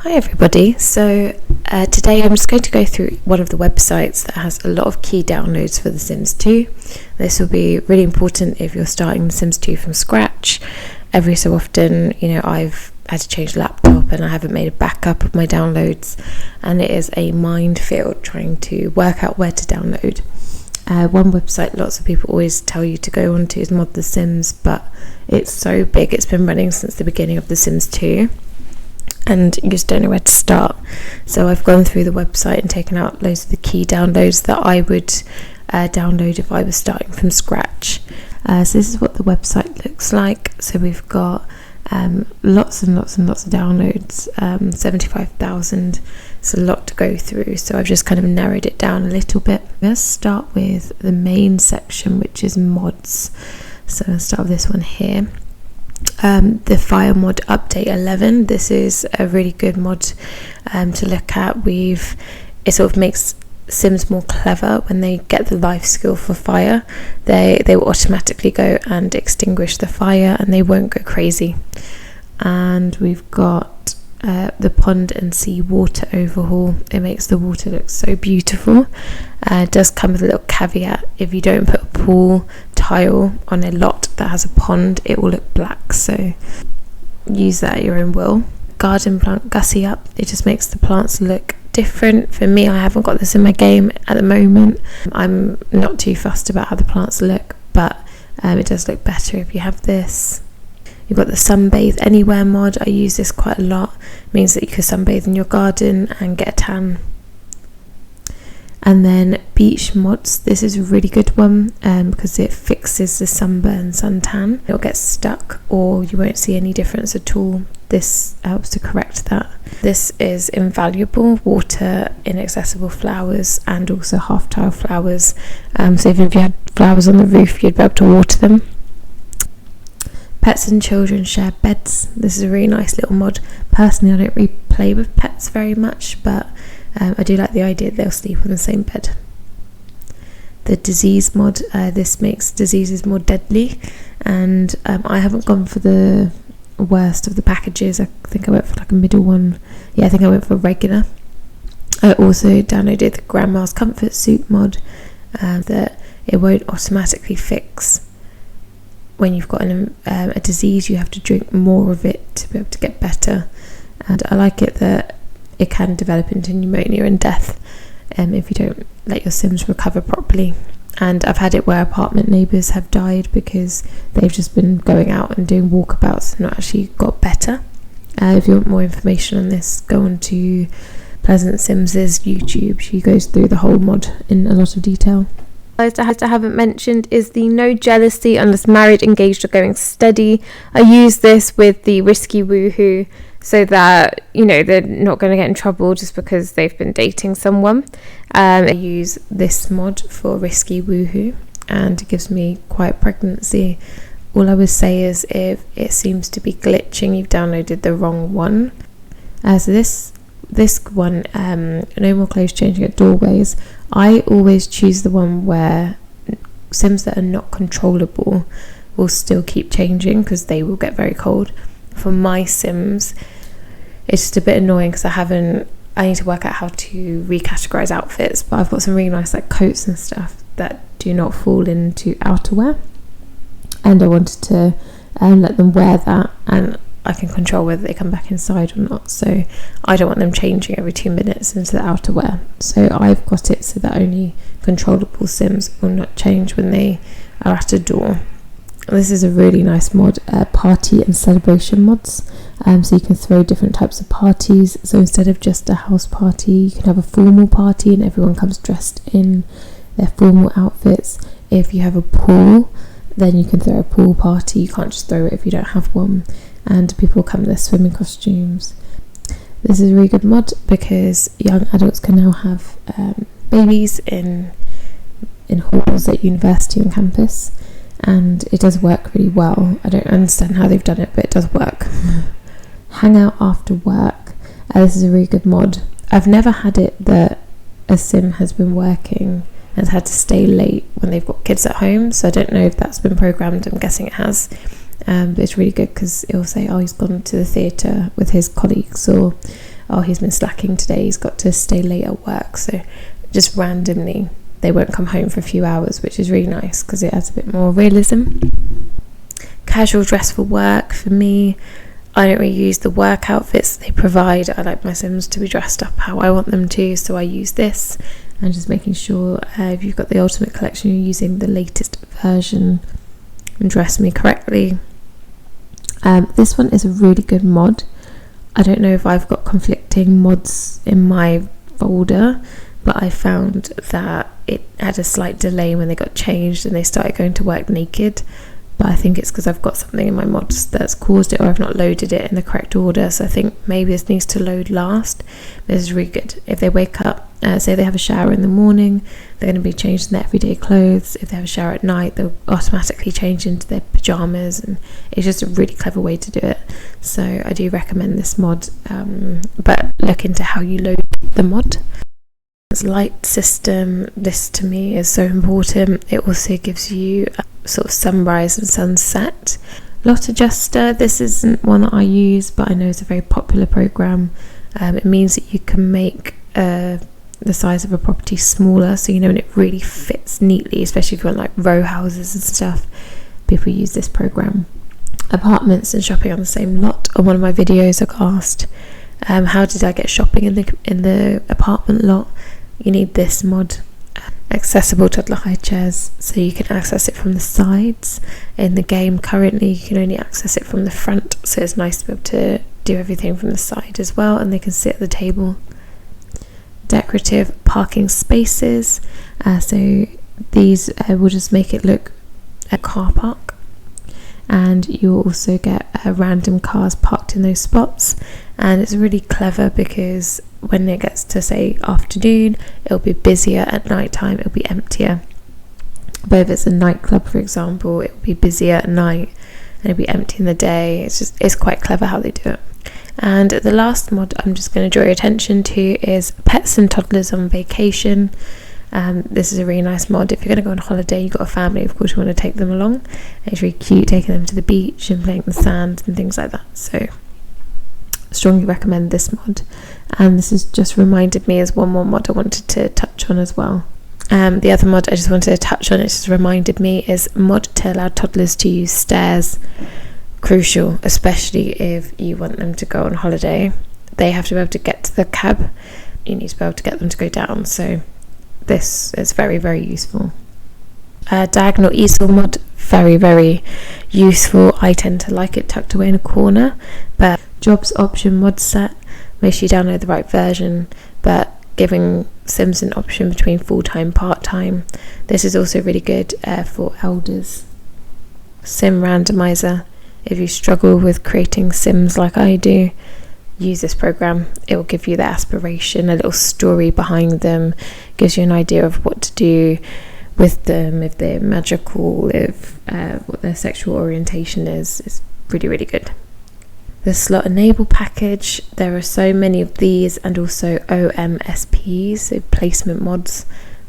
Hi everybody, so today I'm just going to go through one of the websites that has a lot of key downloads for The Sims 2. This will be really important if you're starting The Sims 2 from scratch. Every so often, I've had to change the laptop and I haven't made a backup of my downloads, and it is a minefield trying to work out where to download. One website lots of people always tell you to go onto is Mod The Sims, but it's so big, it's been running since the beginning of The Sims 2. And you just don't know where to start. So I've gone through the website and taken out loads of the key downloads that I would download if I was starting from scratch. So this is what the website looks like. So we've got lots and lots of downloads, 75,000. It's a lot to go through, so I've just kind of narrowed it down a little bit. Let's start with the main section, which is mods. So I'll start with this one here. The Fire mod update 11. This is a really good mod to look at. It sort of makes Sims more clever. When they get the life skill for fire, they will automatically go and extinguish the fire and they won't go crazy. And we've got the pond and sea water overhaul. It makes the water look so beautiful. It does come with a little caveat: if you don't put a pool tile on a lot that has a pond, it will look black, so use that at your own will. Garden plant gussy up. It just makes the plants look different. For me, I haven't got this in my game at the moment. I'm not too fussed about how the plants look, but it does look better if you have this. You've got the sunbathe anywhere mod. I use this quite a lot. It means that you can sunbathe in your garden and get a tan. And then beach mods. This is a really good one because it fixes the sunburn, suntan. It'll get stuck or you won't see any difference at all. This helps to correct that. This is invaluable. Water inaccessible flowers and also half tile flowers. So even if you had flowers on the roof, you'd be able to water them. Pets and children share beds. This is a really nice little mod. Personally, I don't really play with pets very much, but I do like the idea that they'll sleep on the same bed. The disease mod. This makes diseases more deadly, and I haven't gone for the worst of the packages. I think I went for like a middle one. Yeah, I think I went for regular. I also downloaded the Grandma's Comfort Suit mod, that it won't automatically fix when you've got a disease. You have to drink more of it to be able to get better. And I like it that it can develop into pneumonia and death if you don't let your Sims recover properly. And I've had it where apartment neighbours have died because they've just been going out and doing walkabouts and not actually got better. If you want more information on this, go on to Pleasant Sims's YouTube. She goes through the whole mod in a lot of detail. I haven't mentioned is the no jealousy unless married, engaged or going steady. I use this with the risky woohoo so that they're not going to get in trouble just because they've been dating someone. I use this mod for risky woohoo and it gives me quiet pregnancy. All I would say is if it seems to be glitching, you've downloaded the wrong one. So this one, no more clothes changing at doorways. I always choose the one where Sims that are not controllable will still keep changing because they will get very cold. For my Sims, it's just a bit annoying because I need to work out how to recategorize outfits, but I've got some really nice like coats and stuff that do not fall into outerwear, and I wanted to let them wear that, and I can control whether they come back inside or not, so I don't want them changing every 2 minutes into the outerwear. So I've got it so that only controllable Sims will not change when they are at a door. This is a really nice mod, party and celebration mods. So you can throw different types of parties. So instead of just a house party, you can have a formal party and everyone comes dressed in their formal outfits. If you have a pool, then you can throw a pool party. You can't just throw it if you don't have one. And people come in their swimming costumes. This is a really good mod because young adults can now have babies in halls at university and campus, and it does work really well. I don't understand how they've done it, but it does work. Hang out after work. This is a really good mod. I've never had it that a Sim has been working and has had to stay late when they've got kids at home, so I don't know if that's been programmed. I'm guessing it has. But it's really good because it'll say, oh, he's gone to the theatre with his colleagues, or oh, he's been slacking today, he's got to stay late at work, so just randomly they won't come home for a few hours, which is really nice because it adds a bit more realism. Casual dress for work. For me, I don't really use the work outfits they provide. I like my Sims to be dressed up how I want them to, so I use this. And just making sure if you've got the Ultimate Collection, you're using the latest version and dress me correctly. This one is a really good mod. I don't know if I've got conflicting mods in my folder, but I found that it had a slight delay when they got changed and they started going to work naked. But I think it's because I've got something in my mods that's caused it, or I've not loaded it in the correct order. So I think maybe this needs to load last. This is really good. If they wake up, say they have a shower in the morning, they're going to be changed in their everyday clothes. If they have a shower at night, they'll automatically change into their pajamas, and it's just a really clever way to do it. So I do recommend this mod, but look into how you load the mod. Light system, this to me is so important. It also gives you a sort of sunrise and sunset. Lot adjuster, this isn't one that I use, but I know it's a very popular program. It means that you can make the size of a property smaller, so you know when it really fits neatly, especially if you want like row houses and stuff. People use this program. Apartments and shopping on the same lot. On one of my videos I got asked, how did I get shopping in the apartment lot? You need this mod. Accessible toddler high chairs, so you can access it from the sides. In the game currently you can only access it from the front, so it's nice to be able to do everything from the side as well, and they can sit at the table. Decorative parking spaces, so these will just make it look a car park, and you'll also get random cars parked in those spots. And it's really clever because when it gets to say afternoon, it'll be busier. At night time it'll be emptier. But if it's a nightclub, for example, it'll be busier at night and it'll be empty in the day. It's quite clever how they do it. And the last mod I'm just going to draw your attention to is Pets and Toddlers on Vacation. This is a really nice mod. If you're going to go on holiday, you've got a family, of course you want to take them along. It's really cute taking them to the beach and playing in the sand and things like that. So strongly recommend this mod. And this has just reminded me as one more mod I wanted to touch on as well. The other mod I just wanted to touch on, it just reminded me, is mod to allow toddlers to use stairs. Crucial, especially if you want them to go on holiday. They have to be able to get to the cab. You need to be able to get them to go down. So this is very, very useful. Diagonal easel mod, very, very useful. I tend to like it tucked away in a corner. But jobs option mod set, make sure you download the right version, but giving Sims an option between full-time, part-time. This is also really good for elders. Sim randomizer, if you struggle with creating Sims like I do, use this program. It will give you the aspiration, a little story behind them, gives you an idea of what to do with them, if they're magical, if what their sexual orientation is. It's really, really good. The slot enable package, there are so many of these, and also OMSPs, so placement mods.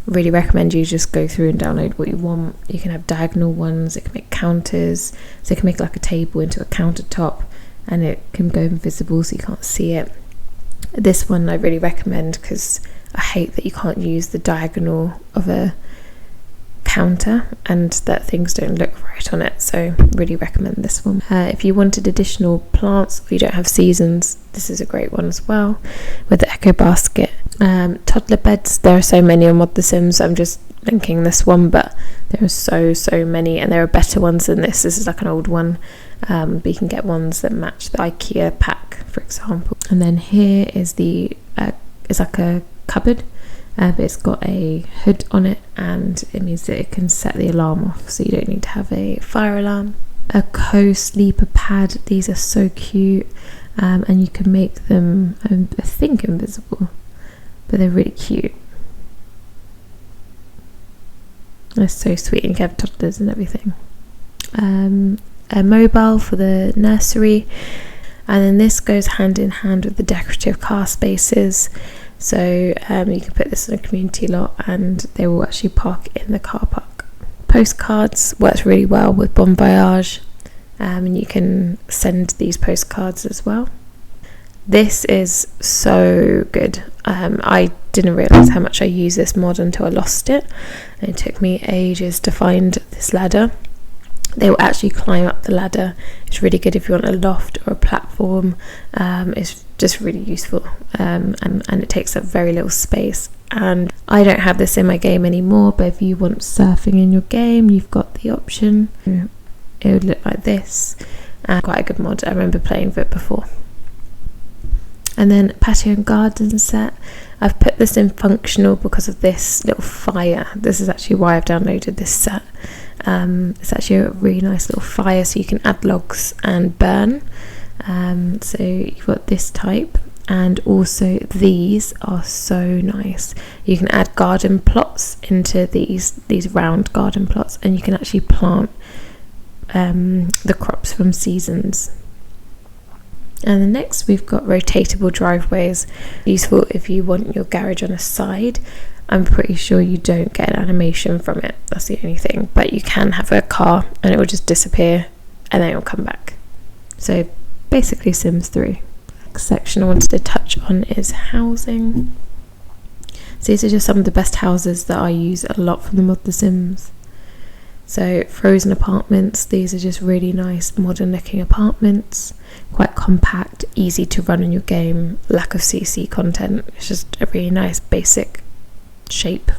Really recommend you just go through and download what you want. You can have diagonal ones, it can make counters, so it can make like a table into a countertop, and it can go invisible so you can't see it. This one I really recommend because I hate that you can't use the diagonal of a counter and that things don't look right on it, so really recommend this one. If you wanted additional plants or you don't have seasons, this is a great one as well, with the echo basket. Toddler beds, there are so many on Mod the Sims, I'm just linking this one, but there are so many, and there are better ones than this. This is like an old one, but you can get ones that match the IKEA pack, for example. And then here is the it's like a cupboard, but it's got a hood on it, and it means that it can set the alarm off, so you don't need to have a fire alarm. A co-sleeper pad, these are so cute, and you can make them, I think, invisible, but they're really cute. They're so sweet, and you can have toddlers and everything. A mobile for the nursery, and then this goes hand in hand with the decorative car spaces. So you can put this in a community lot and they will actually park in the car park. Postcards works really well with Bon Voyage, and you can send these postcards as well. This is so good. I didn't realise how much I use this mod until I lost it, and it took me ages to find this ladder. They will actually climb up the ladder. It's really good if you want a loft or a platform. It's just really useful, and it takes up very little space. And I don't have this in my game anymore, but if you want surfing in your game, you've got the option. It would look like this, and quite a good mod. I remember playing with it before. And then Patio Garden Set, I've put this in functional because of this little fire. This is actually why I've downloaded this set. It's actually a really nice little fire, so you can add logs and burn. So you've got this type, and also these are so nice. You can add garden plots into these round garden plots, and you can actually plant the crops from seasons. And then next we've got rotatable driveways, useful if you want your garage on a side. I'm pretty sure you don't get an animation from it, that's the only thing, but you can have a car and it will just disappear and then it will come back. So basically Sims 3. Next section I wanted to touch on is housing. So these are just some of the best houses that I use a lot from the mod The Sims. So frozen apartments, these are just really nice modern looking apartments, quite compact, easy to run in your game, lack of CC content. It's just a really nice basic shape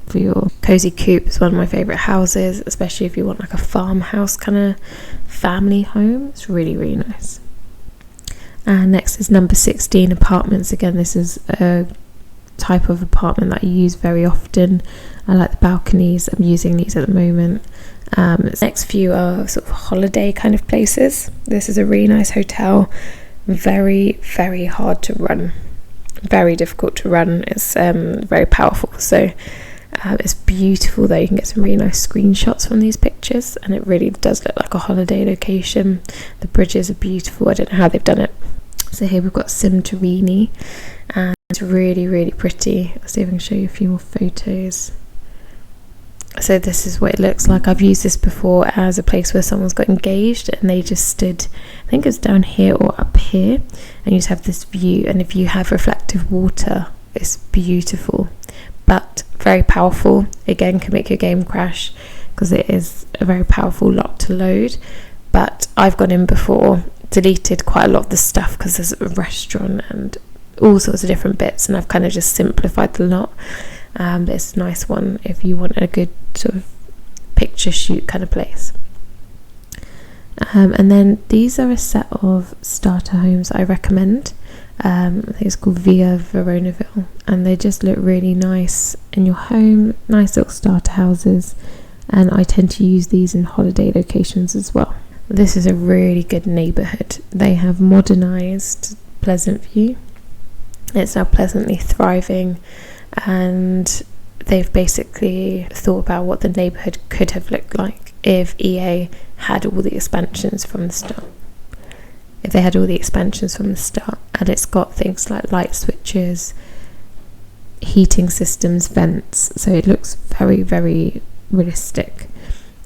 for your cozy coop. It's one of my favourite houses, especially if you want like a farmhouse kind of family home. It's really, really nice. And next is number 16, apartments. Again, this is a type of apartment that I use very often. I like the balconies. I'm using these at the moment. Next few are sort of holiday kind of places. This is a really nice hotel. Very, very hard to run. Very difficult to run. It's very powerful. So it's beautiful though. You can get some really nice screenshots from these pictures, and it really does look like a holiday location. The bridges are beautiful. I don't know how they've done it. So here we've got Santorini, and it's really, really pretty. I'll see if I can show you a few more photos. So this is what it looks like. I've used this before as a place where someone's got engaged and they just stood, I think it's down here or up here, and you just have this view, and if you have reflective water, it's beautiful, but very powerful. Again, can make your game crash because it is a very powerful lock to load. But I've gone in before, deleted quite a lot of the stuff because there's a restaurant and all sorts of different bits, and I've kind of just simplified the lot. But it's a nice one if you want a good sort of picture shoot kind of place. And then these are a set of starter homes I recommend. I think it's called Via Veronaville, and they just look really nice in your home. Nice little starter houses, and I tend to use these in holiday locations as well. This is a really good neighbourhood. They have modernised Pleasant View. It's now pleasantly thriving, and they've basically thought about what the neighbourhood could have looked like if EA had all the expansions from the start. If they had all the expansions from the start, and it's got things like light switches, heating systems, vents, so it looks very, very realistic.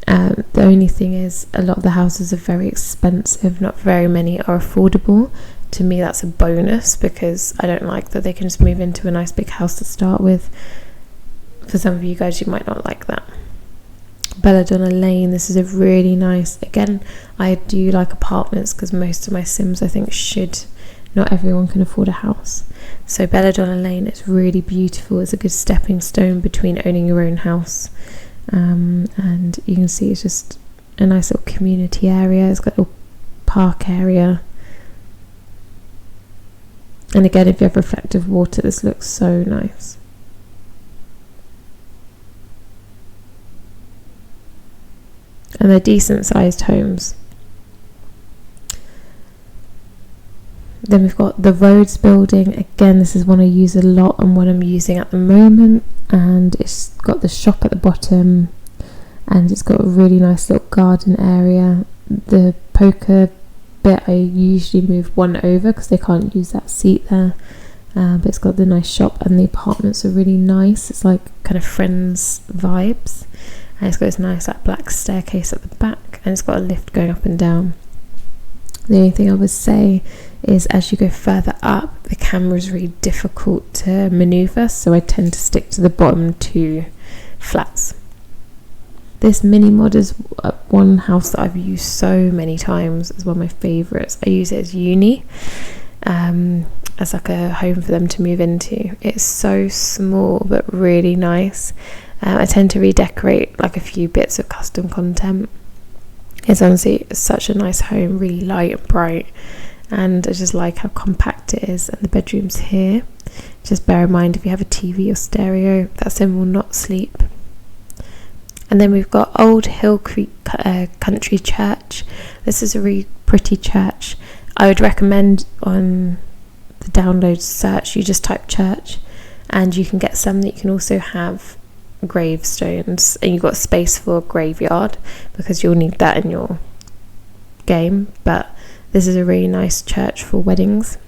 The only thing is a lot of the houses are very expensive, not very many are affordable. To me that's a bonus, because I don't like that they can just move into a nice big house to start with. For some of you guys, you might not like that. Belladonna Lane, this is a really nice, again, I do like apartments because most of my Sims I think not everyone can afford a house. So Belladonna Lane is really beautiful. It's a good stepping stone between owning your own house. And you can see it's just a nice little community area. It's got a little park area. And again, if you have reflective water, this looks so nice. And they're decent sized homes. Then we've got the Rhodes Building. Again, this is one I use a lot and one I'm using at the moment. And it's got the shop at the bottom, and it's got a really nice little garden area. The poker bit I usually move one over because they can't use that seat there. But it's got the nice shop, and the apartments are really nice. It's like kind of Friends vibes. And it's got this nice like black staircase at the back, and it's got a lift going up and down. The only thing I would say is as you go further up, the camera is really difficult to maneuver, so I tend to stick to the bottom 2 flats. This mini mod is one house that I've used so many times. It's one of my favourites. I use it as uni, as like a home for them to move into. It's so small but really nice. I tend to redecorate like a few bits of custom content. It's honestly such a nice home, really light and bright, and I just like how compact it is. And the bedroom's here. Just bear in mind, if you have a TV or stereo, that sim will not sleep. And then we've got Old Hill Creek Country Church. This is a really pretty church. I would recommend on the download search, you just type church, and you can get some that you can also have gravestones, and you've got space for a graveyard because you'll need that in your game. But this is a really nice church for weddings.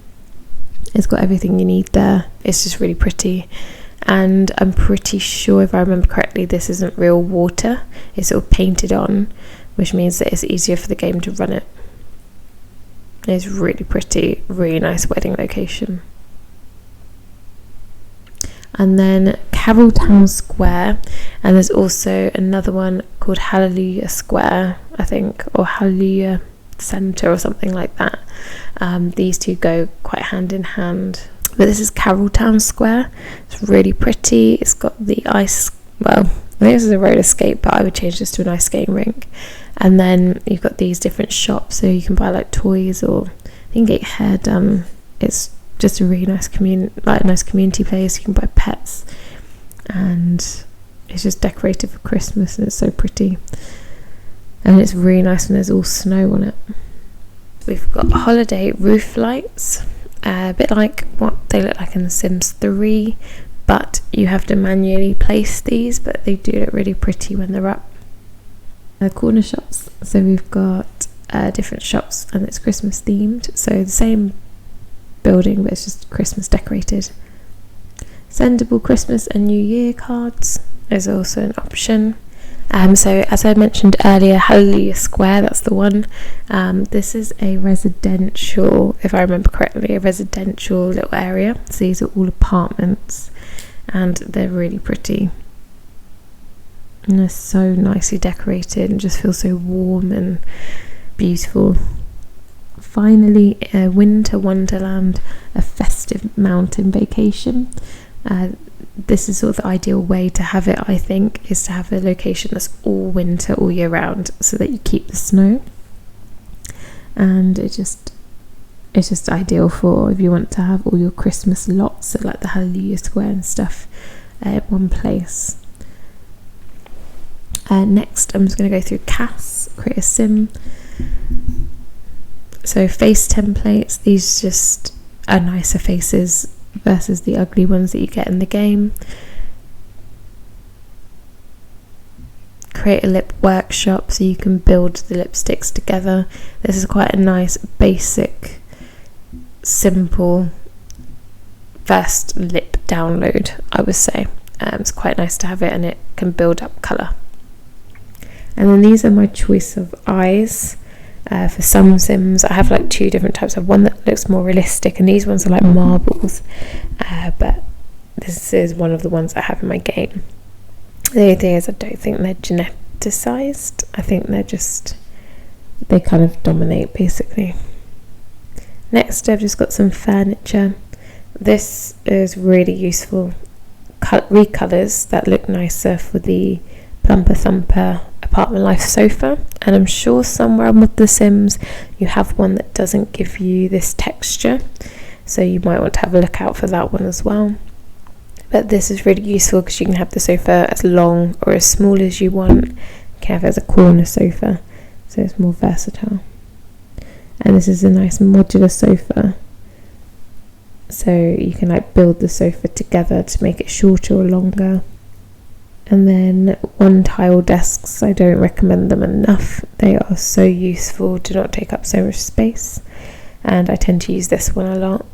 It's got everything you need there. It's just really pretty. And I'm pretty sure, if I remember correctly, this isn't real water. It's sort of painted on, which means that it's easier for the game to run it. It's really pretty, really nice wedding location. And then Carroll Town Square, and there's also another one called Hallelujah Square, I think, or Hallelujah Centre or something like that. These two go quite hand in hand. But this is Carroll Town Square. It's really pretty. It's got the ice, well, I think this is a roller skate, but I would change this to an ice skating rink. And then you've got these different shops, so you can buy like toys, or you can get your hair done. It's just a really nice community place. You can buy pets, and it's just decorated for Christmas, and it's so pretty. And it's really nice when there's all snow on it. We've got holiday roof lights. A bit like what they look like in The Sims 3, but you have to manually place these, but they do look really pretty when they're up. Corner shops, so we've got different shops, and it's Christmas themed, so the same building but it's just Christmas decorated. Sendable Christmas and New Year cards is also an option. So as I mentioned earlier, Hallelujah Square, that's the one. This is a residential, if I remember correctly, a residential little area. So these are all apartments, and they're really pretty. And they're so nicely decorated and just feel so warm and beautiful. Finally, a winter wonderland, a festive mountain vacation. This is sort of the ideal way to have it, I think, is to have a location that's all winter, all year round, so that you keep the snow. And it's just ideal for if you want to have all your Christmas lots, so like the Hallelujah Square and stuff, in one place. Next, I'm just going to go through CAS, create a sim. So face templates, these just are nicer faces versus the ugly ones that you get in the game. Create a lip workshop, so you can build the lipsticks together. This is quite a nice, basic, simple first lip download, I would say. It's quite nice to have it, and it can build up colour. And then these are my choice of eyes. For some sims, I have like 2 different types. I have one that looks more realistic, and these ones are like marbles, but this is one of the ones I have in my game. The only thing is, I don't think they're geneticized. I think they kind of dominate basically. Next, I've just got some furniture. This is really useful recolours that look nicer for the Plumper Thumper Apartment Life sofa, and I'm sure somewhere on with The Sims you have one that doesn't give you this texture, so you might want to have a look out for that one as well. But this is really useful because you can have the sofa as long or as small as you want. You can have it as a corner sofa, so it's more versatile. And this is a nice modular sofa, so you can like build the sofa together to make it shorter or longer. And then one tile desks, I don't recommend them enough. They are so useful, do not take up so much space, and I tend to use this one a lot.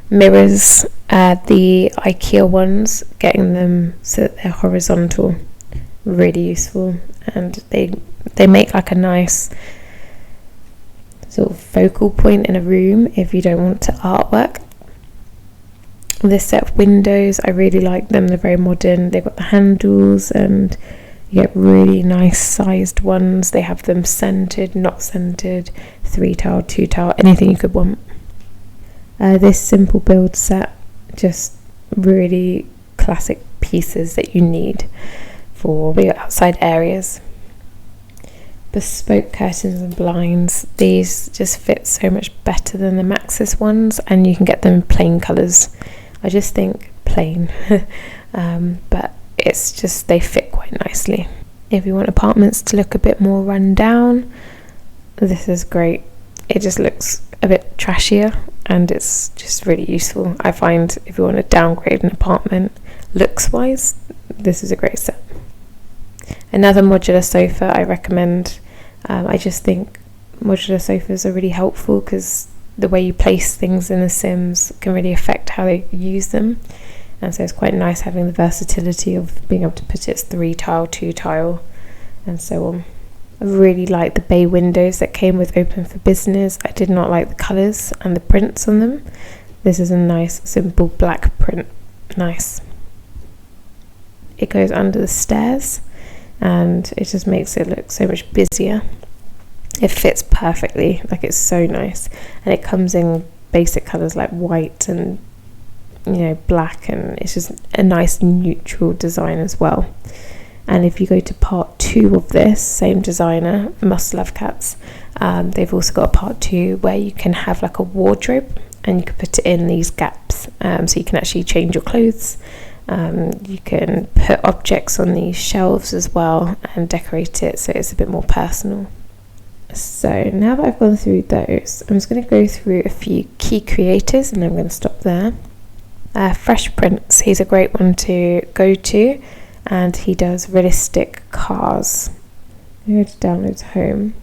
Mirrors, the IKEA ones, getting them so that they're horizontal, really useful, and they make like a nice sort of focal point in a room if you don't want to artwork. This set of windows, I really like them. They're very modern. They've got the handles, and you get really nice sized ones. They have them centered, not centered, 3 tile, 2 tile, anything you could want. This simple build set, just really classic pieces that you need for your outside areas. Bespoke curtains and blinds, these just fit so much better than the Maxis ones, and you can get them in plain colours. I just think plain, but it's just, they fit quite nicely. If you want apartments to look a bit more run down, this is great. It just looks a bit trashier, and it's just really useful. I find if you want to downgrade an apartment looks wise, this is a great set. Another modular sofa I recommend. I just think modular sofas are really helpful because the way you place things in the Sims can really affect how they use them, and so it's quite nice having the versatility of being able to put it 3 tile, 2 tile, and so on. I really like the bay windows that came with Open for Business. I did not like the colours and the prints on them. This is a nice simple black print. Nice. It goes under the stairs, and it just makes it look so much busier. It fits perfectly, like it's so nice, and it comes in basic colours like white and black, and it's just a nice neutral design as well. And if you go to part 2 of this, same designer, Must Love Cats, they've also got a part 2 where you can have like a wardrobe, and you can put it in these gaps, so you can actually change your clothes. You can put objects on these shelves as well and decorate it so it's a bit more personal. So now that I've gone through those, I'm just going to go through a few key creators, and I'm going to stop there. Fresh Prince, he's a great one to go to, and he does realistic cars. I'm going to download home.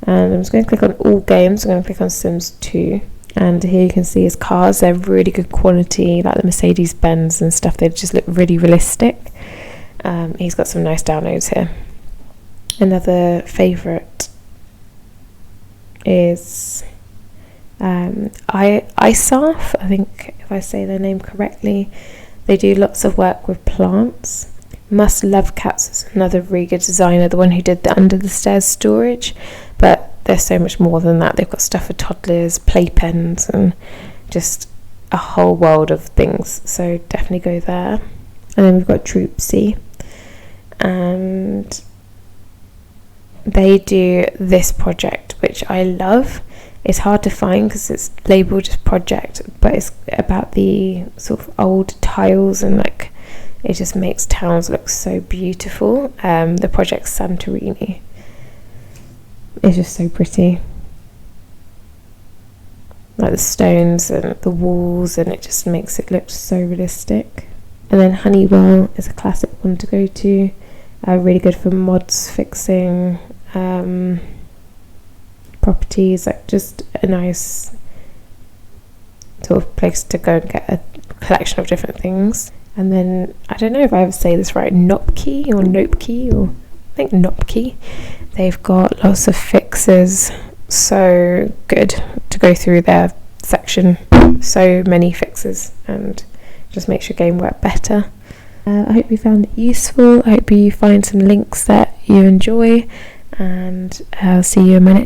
And I'm just going to click on all games. I'm going to click on Sims 2, and here you can see his cars. They're really good quality, like the Mercedes-Benz and stuff. They just look really realistic. He's got some nice downloads here. Another favourite is ISARF, I think, if I say their name correctly. They do lots of work with plants. Must Love Cats is another really good designer, the one who did the under the stairs storage, but there's so much more than that. They've got stuff for toddlers, playpens, and just a whole world of things, so definitely go there. And then we've got Troopsy, and they do this project, which I love. It's hard to find because it's labelled as project, but it's about the sort of old tiles, and like it just makes towns look so beautiful. The project Santorini is just so pretty, like the stones and the walls, and it just makes it look so realistic. And then Honeywell is a classic one to go to, really good for mods, fixing properties, like just a nice sort of place to go and get a collection of different things. And then, I don't know if I ever say this right, Nopke or Nopke, or I think Nopke. They've got lots of fixes, so good to go through their section. So many fixes, and just makes your game work better. I hope you found it useful. I hope you find some links that you enjoy, and I'll see you in a minute.